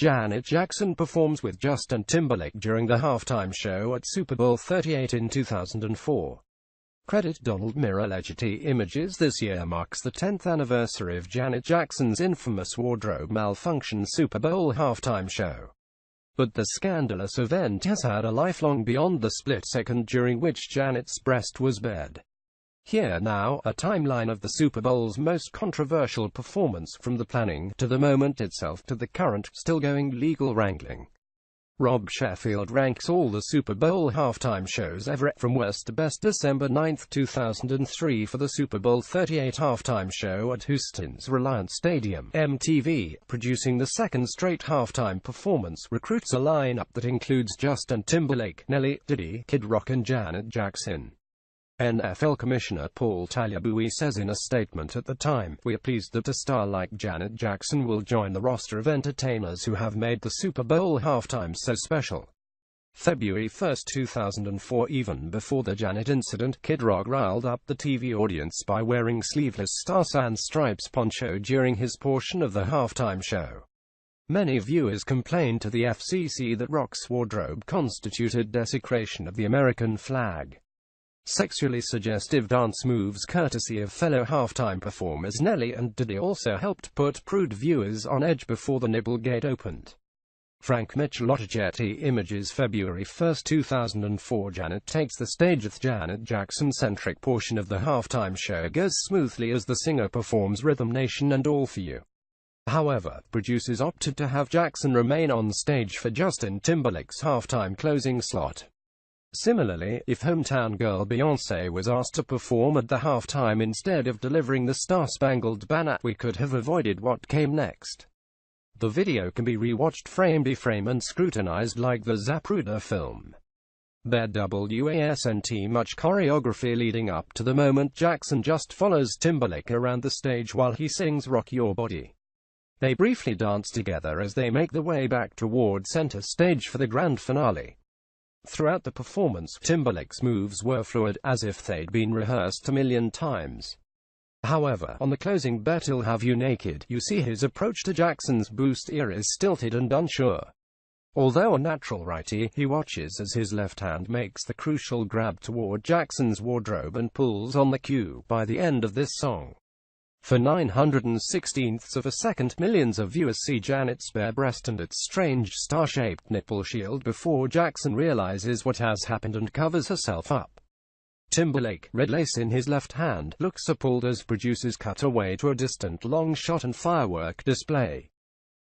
Janet Jackson performs with Justin Timberlake during the halftime show at Super Bowl 38 in 2004. Credit Donald Mirror. Getty Images. This year marks the 10th anniversary of Janet Jackson's infamous wardrobe malfunction Super Bowl halftime show. But the scandalous event has had a lifelong beyond the split second during which Janet's breast was bared. Here now, a timeline of the Super Bowl's most controversial performance, from the planning, to the moment itself, to the current, still-going legal wrangling. Rob Sheffield ranks all the Super Bowl halftime shows ever, from worst to best. December 9, 2003 for the Super Bowl 38 halftime show at Houston's Reliant Stadium. MTV, producing the second straight halftime performance, recruits a lineup that includes Justin Timberlake, Nelly, Diddy, Kid Rock and Janet Jackson. NFL Commissioner Paul Tagliabue says in a statement at the time, "We are pleased that a star like Janet Jackson will join the roster of entertainers who have made the Super Bowl halftime so special." February 1, 2004. Even before the Janet incident, Kid Rock riled up the TV audience by wearing sleeveless Stars and Stripes poncho during his portion of the halftime show. Many viewers complained to the FCC that Rock's wardrobe constituted desecration of the American flag. Sexually suggestive dance moves courtesy of fellow halftime performers Nelly and Diddy also helped put prude viewers on edge before the Nipple gate opened. Frank Mitchell. Getty Images. February 1, 2004 Janet takes the stage. The Janet Jackson-centric portion of the halftime show goes smoothly as the singer performs Rhythm Nation and All For You. However, producers opted to have Jackson remain on stage for Justin Timberlake's halftime closing slot. Similarly, if hometown girl Beyoncé was asked to perform at the halftime instead of delivering the Star-Spangled Banner, we could have avoided what came next. The video can be rewatched frame by frame and scrutinized like the Zapruder film. There wasn't much choreography leading up to the moment. Jackson just follows Timberlake around the stage while he sings Rock Your Body. They briefly dance together as they make their way back toward center stage for the grand finale. Throughout the performance, Timberlake's moves were fluid, as if they'd been rehearsed a million times. However, on the closing bet "I'll Have You Naked," you see his approach to Jackson's bustier is stilted and unsure. Although a natural righty, he watches as his left hand makes the crucial grab toward Jackson's wardrobe and pulls on the cue. By the end of this song, for 9/16ths of a second, millions of viewers see Janet's bare breast and its strange star-shaped nipple shield before Jackson realizes what has happened and covers herself up. Timberlake, red lace in his left hand, looks appalled as producers cut away to a distant long shot and firework display.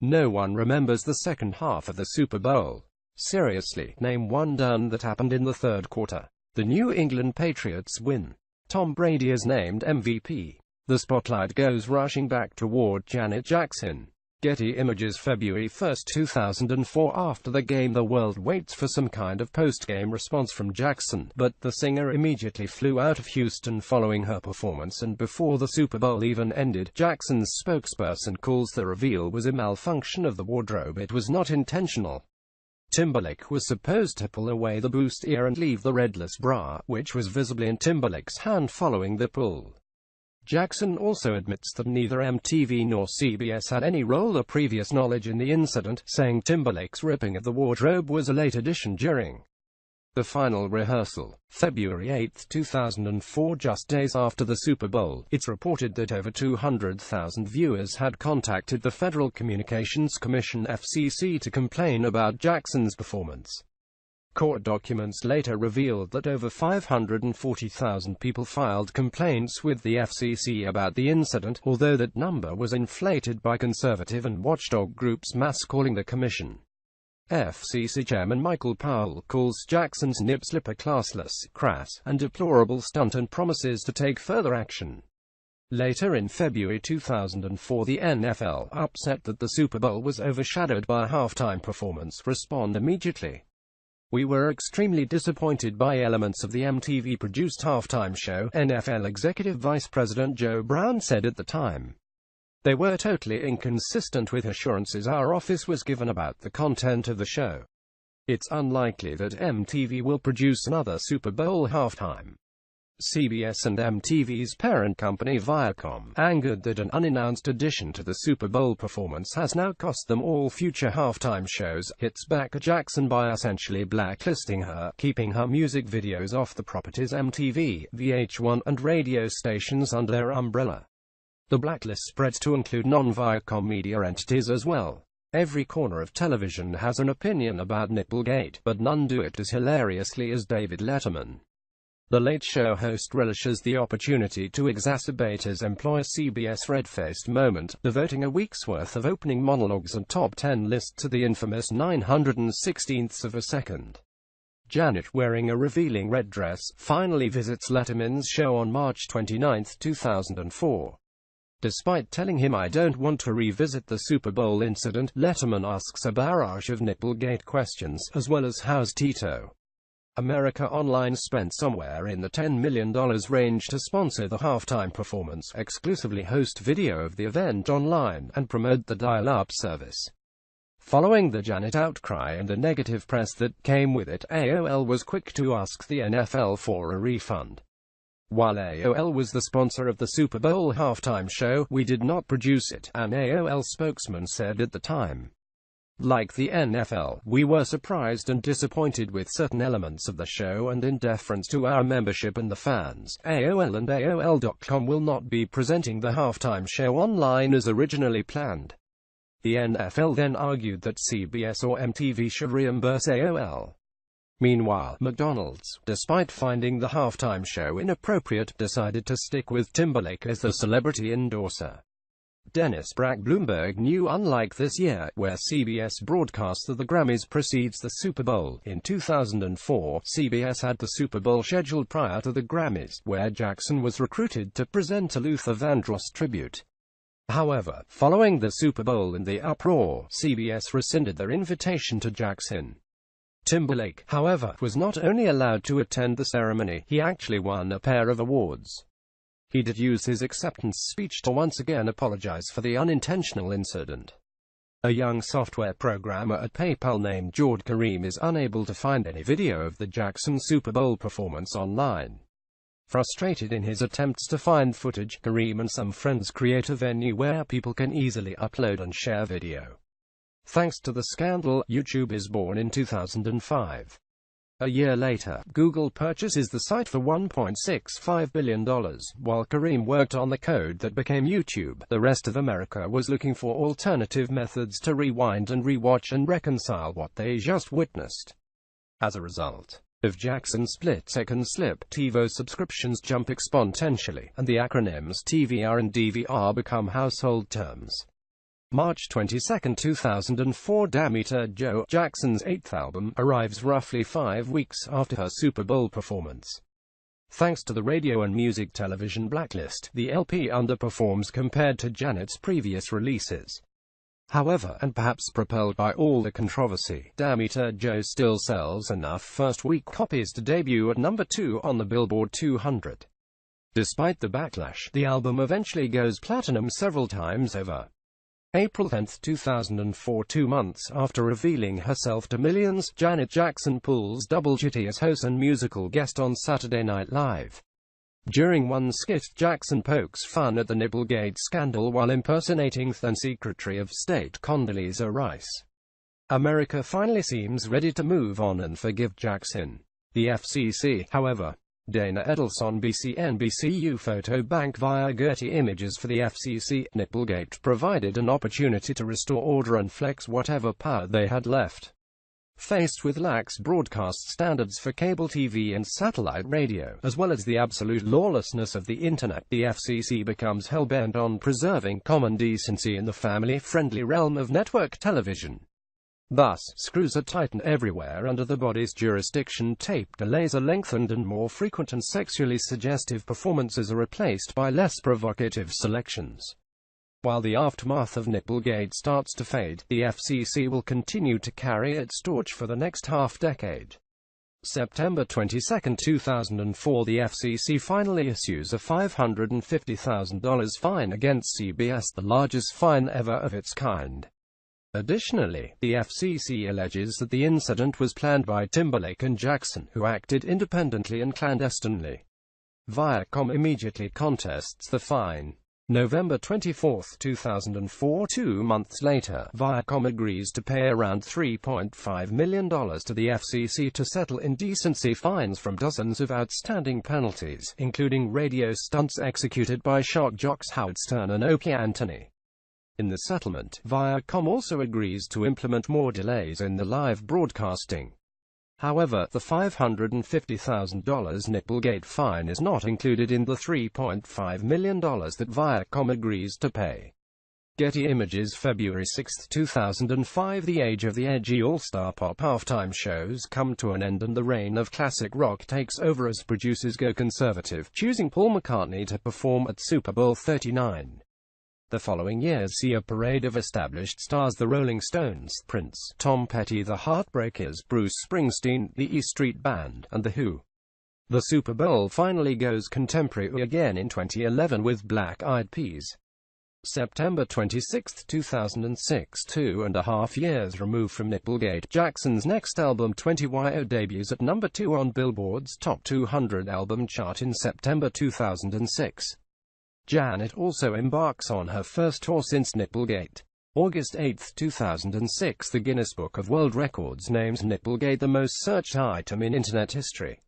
No one remembers the second half of the Super Bowl. Seriously, name one down that happened in the third quarter. The New England Patriots win. Tom Brady is named MVP. The spotlight goes rushing back toward Janet Jackson. Getty Images. February 1, 2004 After the game, the world waits for some kind of post-game response from Jackson, but the singer immediately flew out of Houston following her performance, and before the Super Bowl even ended, Jackson's spokesperson calls the reveal was a malfunction of the wardrobe. It was not intentional. Timberlake was supposed to pull away the bustier and leave the redless bra, which was visibly in Timberlake's hand following the pull. Jackson also admits that neither MTV nor CBS had any role or previous knowledge in the incident, saying Timberlake's ripping of the wardrobe was a late addition during the final rehearsal. February 8, 2004 Just days after the Super Bowl, it's reported that over 200,000 viewers had contacted the Federal Communications Commission (FCC) to complain about Jackson's performance. Court documents later revealed that over 540,000 people filed complaints with the FCC about the incident, although that number was inflated by conservative and watchdog groups mass calling the commission. FCC Chairman Michael Powell calls Jackson's nip slip a classless, crass, and deplorable stunt and promises to take further action. Later in February 2004, the NFL, upset that the Super Bowl was overshadowed by a halftime performance, respond immediately. "We were extremely disappointed by elements of the MTV-produced halftime show," NFL Executive Vice President Joe Brown said at the time. "They were totally inconsistent with assurances our office was given about the content of the show. It's unlikely that MTV will produce another Super Bowl halftime." CBS and MTV's parent company Viacom, angered that an unannounced addition to the Super Bowl performance has now cost them all future halftime shows, hits back at Jackson by essentially blacklisting her, keeping her music videos off the property's MTV, VH1, and radio stations under their umbrella. The blacklist spreads to include non-Viacom media entities as well. Every corner of television has an opinion about Nipplegate, but none do it as hilariously as David Letterman. The Late Show host relishes the opportunity to exacerbate his employer CBS red-faced moment, devoting a week's worth of opening monologues and top 10 lists to the infamous 9/116ths of a second. Janet, wearing a revealing red dress, finally visits Letterman's show on March 29, 2004. Despite telling him "I don't want to revisit the Super Bowl incident," Letterman asks a barrage of Nipplegate questions, as well as "How's Tito?" America Online spent somewhere in the $10 million range to sponsor the halftime performance, exclusively host video of the event online, and promote the dial-up service. Following the Janet outcry and the negative press that came with it, AOL was quick to ask the NFL for a refund. While AOL was the sponsor of the Super Bowl halftime show, we did not produce it, an AOL spokesman said at the time. Like the NFL, we were surprised and disappointed with certain elements of the show, and in deference to our membership and the fans, AOL and AOL.com will not be presenting the halftime show online as originally planned. The NFL then argued that CBS or MTV should reimburse AOL. Meanwhile, McDonald's, despite finding the halftime show inappropriate, decided to stick with Timberlake as the celebrity endorser. Dennis Brack Bloomberg knew, unlike this year, where CBS broadcast of the Grammys precedes the Super Bowl, in 2004, CBS had the Super Bowl scheduled prior to the Grammys, where Jackson was recruited to present a Luther Vandross tribute. However, following the Super Bowl and the uproar, CBS rescinded their invitation to Jackson. Timberlake, however, was not only allowed to attend the ceremony, he actually won a pair of awards. He did use his acceptance speech to once again apologize for the unintentional incident. A young software programmer at PayPal named Jawed Kareem is unable to find any video of the Jackson Super Bowl performance online. Frustrated in his attempts to find footage, Kareem and some friends create a venue where people can easily upload and share video. Thanks to the scandal, YouTube is born in 2005. A year later, Google purchases the site for $1.65 billion. While Kareem worked on the code that became YouTube, the rest of America was looking for alternative methods to rewind and rewatch and reconcile what they just witnessed. As a result of Jackson's split-second slip, TiVo subscriptions jump exponentially, and the acronyms TVR and DVR become household terms. March 22, 2004, Damita Jo, Jackson's eighth album, arrives roughly 5 weeks after her Super Bowl performance. Thanks to the radio and music television blacklist, the LP underperforms compared to Janet's previous releases. However, and perhaps propelled by all the controversy, Damita Jo still sells enough first-week copies to debut at number 2 on the Billboard 200. Despite the backlash, the album eventually goes platinum several times over. April 10, 2004, 2 months after revealing herself to millions, Janet Jackson pulls double duty as host and musical guest on Saturday Night Live. During one skit, Jackson pokes fun at the Nipplegate scandal while impersonating then Secretary of State Condoleezza Rice. America finally seems ready to move on and forgive Jackson. The FCC, however, Dana Edelson, NBCU photo bank via Getty Images for the FCC, Nipplegate provided an opportunity to restore order and flex whatever power they had left. Faced with lax broadcast standards for cable TV and satellite radio, as well as the absolute lawlessness of the Internet, the FCC becomes hell-bent on preserving common decency in the family-friendly realm of network television. Thus, screws are tightened everywhere under the body's jurisdiction, tape delays are lengthened, and more frequent and sexually suggestive performances are replaced by less provocative selections. While the aftermath of Nipplegate starts to fade, the FCC will continue to carry its torch for the next half-decade. September 22, 2004, the FCC finally issues a $550,000 fine against CBS, the largest fine ever of its kind. Additionally, the FCC alleges that the incident was planned by Timberlake and Jackson, who acted independently and clandestinely. Viacom immediately contests the fine. November 24, 2004. 2 months later, Viacom agrees to pay around $3.5 million to the FCC to settle indecency fines from dozens of outstanding penalties, including radio stunts executed by shock jocks Howard Stern and Opie Anthony. In the settlement, Viacom also agrees to implement more delays in the live broadcasting. However, the $550,000 Nipplegate fine is not included in the $3.5 million that Viacom agrees to pay. Getty Images, February 6, 2005. The age of the edgy all-star pop halftime shows come to an end and the reign of classic rock takes over as producers go conservative, choosing Paul McCartney to perform at Super Bowl 39. The following years see a parade of established stars: the Rolling Stones, Prince, Tom Petty, the Heartbreakers, Bruce Springsteen, the E Street Band, and The Who. The Super Bowl finally goes contemporary again in 2011 with Black Eyed Peas. September 26, 2006. 2.5 years removed from Nipplegate, Jackson's next album 20YO debuts at number 2 on Billboard's Top 200 album chart in September 2006. Janet also embarks on her first tour since Nipplegate. August 8, 2006. The Guinness Book of World Records names Nipplegate the most searched item in Internet history.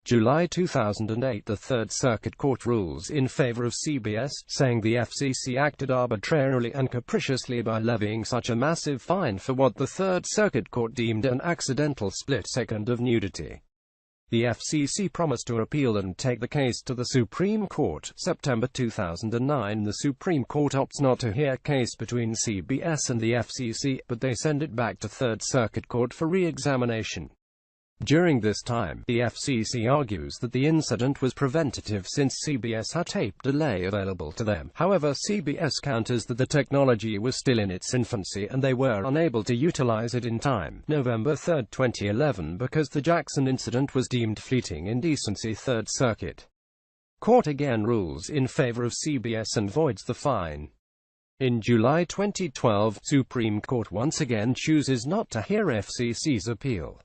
July 2008. The Third Circuit Court rules in favor of CBS, saying the FCC acted arbitrarily and capriciously by levying such a massive fine for what the Third Circuit Court deemed an accidental split-second of nudity. The FCC promised to appeal and take the case to the Supreme Court. September 2009. The Supreme Court opts not to hear case between CBS and the FCC, but they send it back to Third Circuit Court for re-examination. During this time, the FCC argues that the incident was preventative since CBS had tape delay available to them. However, CBS counters that the technology was still in its infancy and they were unable to utilize it in time. November 3, 2011. Because the Jackson incident was deemed fleeting indecency, Third Circuit Court again rules in favor of CBS and voids the fine. In July 2012, Supreme Court once again chooses not to hear FCC's appeal.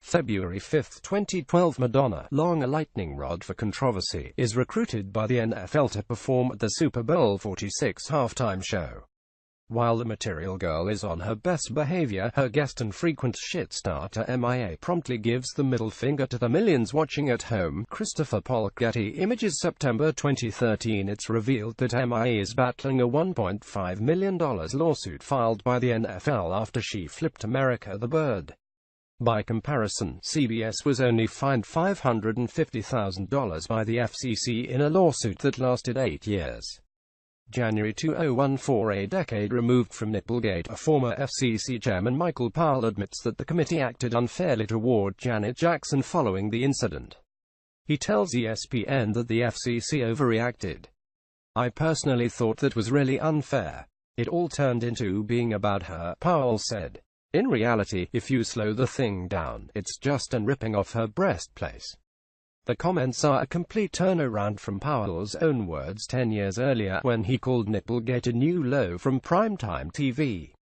February 5, 2012. Madonna, long a lightning rod for controversy, is recruited by the NFL to perform at the Super Bowl 46 halftime show. While the Material Girl is on her best behavior, her guest and frequent shit starter MIA promptly gives the middle finger to the millions watching at home. Christopher Polk, Getty Images, September 2013. It's revealed that MIA is battling a $1.5 million lawsuit filed by the NFL after she flipped America the bird. By comparison, CBS was only fined $550,000 by the FCC in a lawsuit that lasted 8 years. January 2014. A decade removed from Nipplegate, a former FCC chairman Michael Powell admits that the committee acted unfairly toward Janet Jackson following the incident. He tells ESPN that the FCC overreacted. "I personally thought that was really unfair. It all turned into being about her," Powell said. "In reality, if you slow the thing down, it's just an ripping off her breastplate." The comments are a complete turnaround from Powell's own words 10 years earlier, when he called Nipplegate a new low from primetime TV.